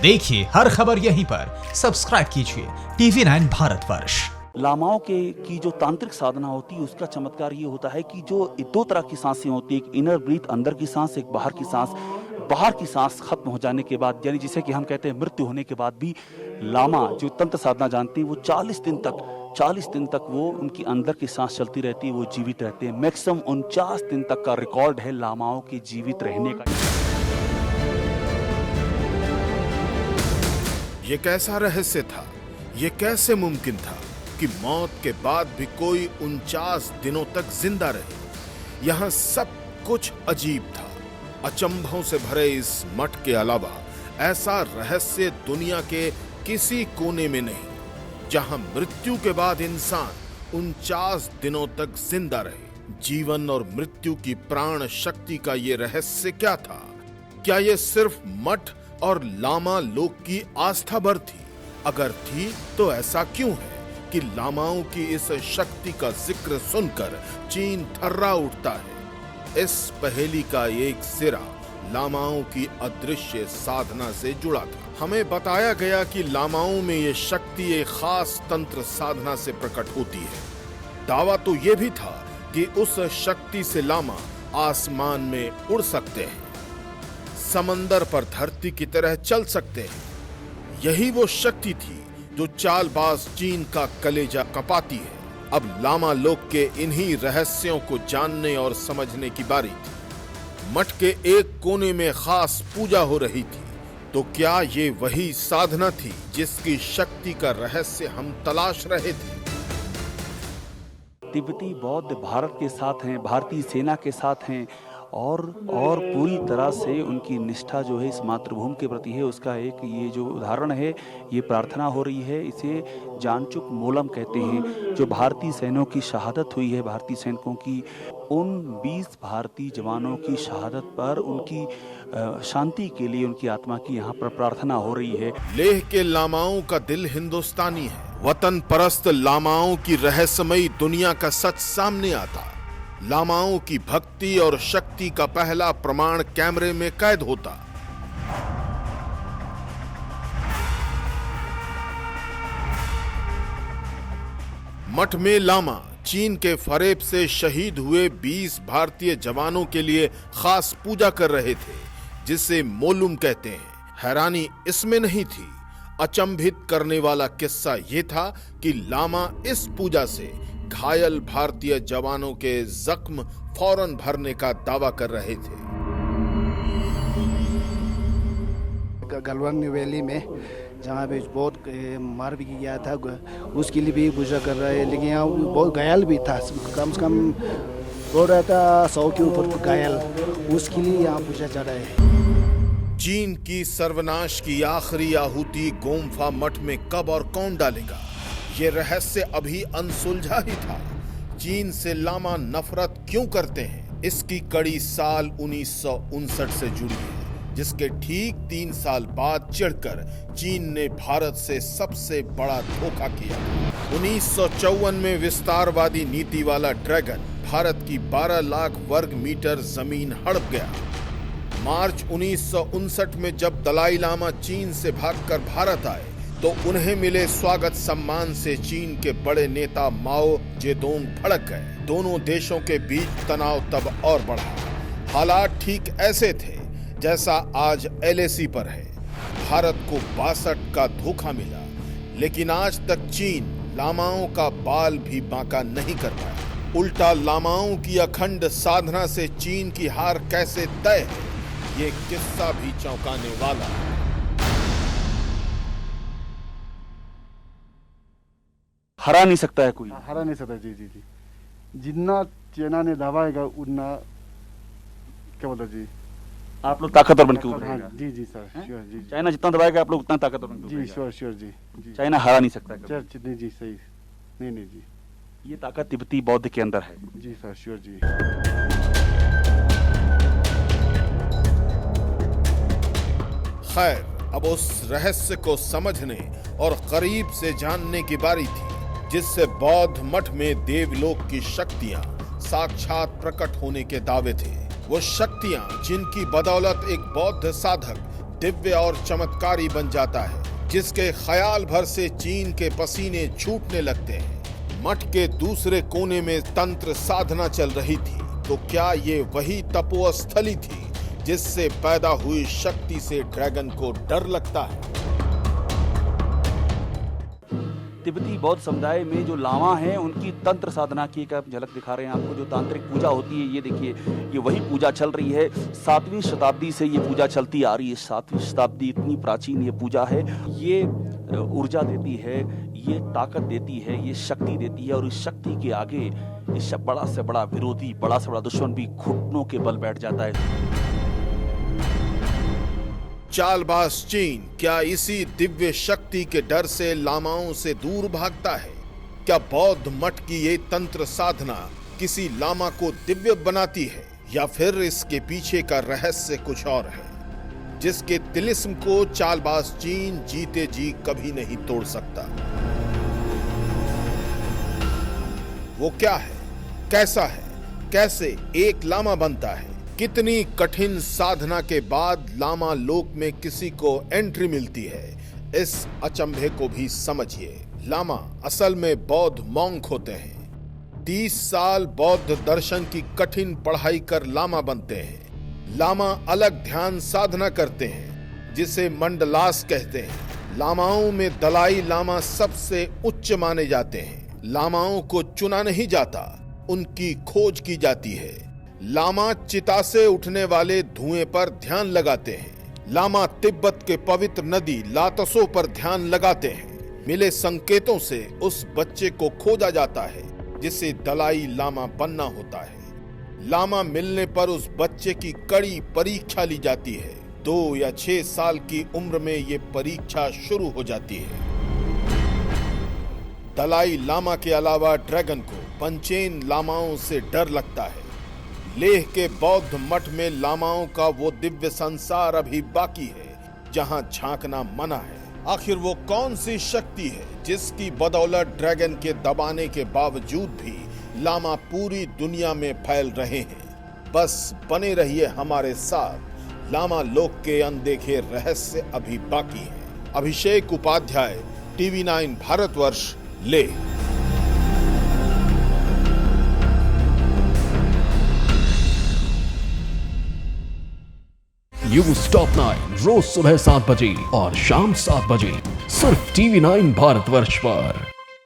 देखिए हर खबर यहीं पर, सब्सक्राइब कीजिए TV9 भारतवर्ष। लामाओं की जो तांत्रिक साधना होती है उसका चमत्कार ये होता है कि जो दो तरह की सांसें होती हैं, एक इनर ब्रीथ अंदर की सांस, एक बाहर की सांस। बाहर की सांस खत्म हो जाने के बाद, यानी जिसे कि हम कहते हैं मृत्यु होने के बाद भी लामा जो तंत्र साधना जानती है वो 40 दिन तक वो उनकी अंदर की सांस चलती रहती है, वो जीवित रहते हैं। मैक्सिमम 49 दिन तक का रिकॉर्ड है लामाओं के जीवित रहने का। ये कैसा रहस्य था, ये कैसे मुमकिन था कि मौत के बाद भी कोई 49 दिनों तक जिंदा रहे। यहाँ सब कुछ अजीब था। अचंभों से भरे इस मठ के अलावा ऐसा रहस्य दुनिया के किसी कोने में नहीं, जहां मृत्यु के बाद इंसान 49 दिनों तक जिंदा रहे। जीवन और मृत्यु की प्राण शक्ति का ये रहस्य क्या था? क्या ये सिर्फ मठ और लामा लोग की आस्था भर थी? अगर थी तो ऐसा क्यों है कि लामाओं की इस शक्ति का जिक्र सुनकर चीन थर्रा उठता है? इस पहेली का एक सिरा लामाओं की अदृश्य साधना से जुड़ा था। हमें बताया गया कि लामाओं में ये शक्ति एक खास तंत्र साधना से प्रकट होती है। दावा तो ये भी था कि उस शक्ति से लामा आसमान में उड़ सकते हैं, समंदर पर धरती की तरह चल सकते हैं। यही वो शक्ति थी जो चालबाज चीन का कलेजा कपाती है। अब लामा लोग के इन्हीं रहस्यों को जानने और समझने की बारी थी। मठ के एक कोने में खास पूजा हो रही थी। तो क्या ये वही साधना थी जिसकी शक्ति का रहस्य हम तलाश रहे थे? तिब्बती बौद्ध भारत के साथ हैं, भारतीय सेना के साथ हैं और पूरी तरह से उनकी निष्ठा जो है इस मातृभूमि के प्रति है। उसका एक ये जो उदाहरण है, ये प्रार्थना हो रही है, इसे जानचुक मोलम कहते हैं। जो भारतीय सैनिकों की शहादत हुई है, भारतीय सैनिकों की, उन 20 भारतीय जवानों की शहादत पर उनकी शांति के लिए, उनकी आत्मा की यहाँ पर प्रार्थना हो रही है। लेह के लामाओं का दिल हिंदुस्तानी है। वतन परस्त लामाओं की रहस्यमयी दुनिया का सच सामने आता। लामाओं की भक्ति और शक्ति का पहला प्रमाण कैमरे में कैद होता। मठ में लामा चीन के फरेब से शहीद हुए 20 भारतीय जवानों के लिए खास पूजा कर रहे थे, जिसे मोलुम कहते हैं। हैरानी इसमें नहीं थी, अचंभित करने वाला किस्सा यह था कि लामा इस पूजा से घायल भारतीय जवानों के जख्म फौरन भरने का दावा कर रहे थे। गलवान वैली में जहाँ पे बहुत मार भी गया था, उसके लिए भी पूजा कर रहा है। लेकिन यहाँ बहुत घायल भी था, कम से कम बोल रहा था 100 के ऊपर घायल, उसके लिए यहाँ पूजा चल रहा है। चीन की सर्वनाश की आखिरी आहुति गोम्फा मठ में कब और कौन डालेगा, ये रहस्य अभी अनसुलझा ही था। चीन से लामा नफरत क्यों करते हैं, इसकी कड़ी साल 1959 से जुड़ी है, जिसके ठीक 3 साल बाद चिढ़कर चीन ने भारत से सबसे बड़ा धोखा किया। 1954 में विस्तारवादी नीति वाला ड्रैगन भारत की 12 लाख वर्ग मीटर जमीन हड़प गया। मार्च 1959 में जब दलाई लामा चीन से भागकर भारत आए तो उन्हें मिले स्वागत सम्मान से चीन के बड़े नेता माओ जेडोंग भड़क गए। दोनों देशों के बीच तनाव तब और बढ़ा। हालात ठीक ऐसे थे जैसा आज LAC पर है। भारत को 62 का धोखा मिला, लेकिन आज तक चीन लामाओं का बाल भी बांका नहीं कर पाया। उल्टा लामाओं की अखंड साधना से चीन की हार कैसे तय है, ये किस्सा भी चौंकाने वाला है। हरा नहीं सकता है कोई, हरा नहीं सकता। जी जी जी, जितना चाइना ने दबाएगा उतना, क्या बोलते जी, आप लोग ताकतवर बन के उभरेगा। जी जी सर, श्योर जी। चाइना जितना दबाएगा आप लोग उतना ताकतवर बन के जी उभरेगा। श्योर श्योर जी जी। चाइना हरा नहीं सकता कभी। चर्च नहीं जी, सही नहीं नहीं जी, ये ताकत तिब्बती बौद्ध के अंदर है। जी सर, श्योर जी। खैर, अब उस रहस्य को समझने और करीब से जानने की बारी थी, जिससे बौद्ध मठ में देवलोक की शक्तियां साक्षात प्रकट होने के दावे थे। वो शक्तियां जिनकी बदौलत एक बौद्ध साधक दिव्य और चमत्कारी बन जाता है, जिसके ख्याल भर से चीन के पसीने छूटने लगते हैं। मठ के दूसरे कोने में तंत्र साधना चल रही थी, तो क्या ये वही तपोस्थली थी जिससे पैदा हुई शक्ति से ड्रैगन को डर लगता है? तिब्बती बौद्ध समुदाय में जो लामा हैं उनकी तंत्र साधना की एक आप झलक दिखा रहे हैं आपको। जो तांत्रिक पूजा होती है, ये देखिए, ये वही पूजा चल रही है। 7वीं शताब्दी से ये पूजा चलती आ रही है। 7वीं शताब्दी इतनी प्राचीन ये पूजा है। ये ऊर्जा देती है, ये ताकत देती है, ये शक्ति देती है, और इस शक्ति के आगे इस बड़ा से बड़ा विरोधी, बड़ा से बड़ा दुश्मन भी घुटनों के बल बैठ जाता है। चालबाज चीन क्या इसी दिव्य शक्ति के डर से लामाओं से दूर भागता है? क्या बौद्ध मठ की ये तंत्र साधना किसी लामा को दिव्य बनाती है, या फिर इसके पीछे का रहस्य कुछ और है, जिसके तिलिस्म को चालबाज चीन जीते जी कभी नहीं तोड़ सकता? वो क्या है, कैसा है, कैसे एक लामा बनता है? कितनी कठिन साधना के बाद लामा लोक में किसी को एंट्री मिलती है? इस अचंभे को भी समझिए। लामा असल में बौद्ध मॉन्क होते हैं। 30 साल बौद्ध दर्शन की कठिन पढ़ाई कर लामा बनते हैं। लामा अलग ध्यान साधना करते हैं, जिसे मंडलास कहते हैं। लामाओं में दलाई लामा सबसे उच्च माने जाते हैं। लामाओं को चुना नहीं जाता, उनकी खोज की जाती है। लामा चिता से उठने वाले धुएं पर ध्यान लगाते हैं। लामा तिब्बत के पवित्र नदी लातसो पर ध्यान लगाते हैं। मिले संकेतों से उस बच्चे को खोजा जाता है जिसे दलाई लामा बनना होता है। लामा मिलने पर उस बच्चे की कड़ी परीक्षा ली जाती है। 2 या 6 साल की उम्र में ये परीक्षा शुरू हो जाती है। दलाई लामा के अलावा ड्रैगन को पंचेन लामाओं से डर लगता है। लेह के बौद्ध मठ में लामाओं का वो दिव्य संसार अभी बाकी है जहां झांकना मना है। आखिर वो कौन सी शक्ति है जिसकी बदौलत ड्रैगन के दबाने के बावजूद भी लामा पूरी दुनिया में फैल रहे हैं? बस बने रहिए हमारे साथ, लामा लोक के अनदेखे रहस्य अभी बाकी हैं। Abhishek Upadhyay, TV9 Bharatvarsh, Leh. News top 9 रोज सुबह 7 बजे और शाम 7 बजे सिर्फ TV9 भारतवर्ष पर।